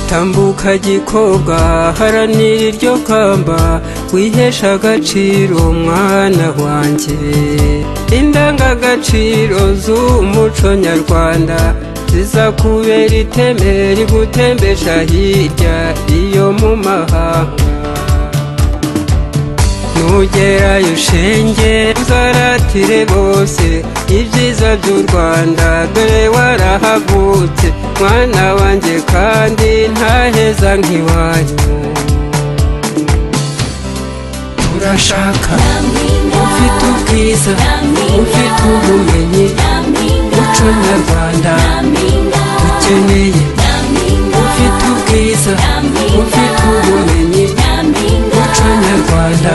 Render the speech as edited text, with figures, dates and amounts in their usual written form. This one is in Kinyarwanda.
tambuka gikobwa haranira iryo kamba wihesha agaciro mwana wanjye indangagaciro z'umuco nyarwanda zizakubera iteme rigutembesha hirya iyo mu mahanga nugerayo shenge uzaratire bose ibyiza by'u Rwanda dore warahavutse mwana wanjye kandi ntaheza nk'iwanyu urashaka ufite ubwiza ufite ubumenyi umuco nyarwanda ukeneye ufite ubwiza ufite ubumenyi umuco nyarwanda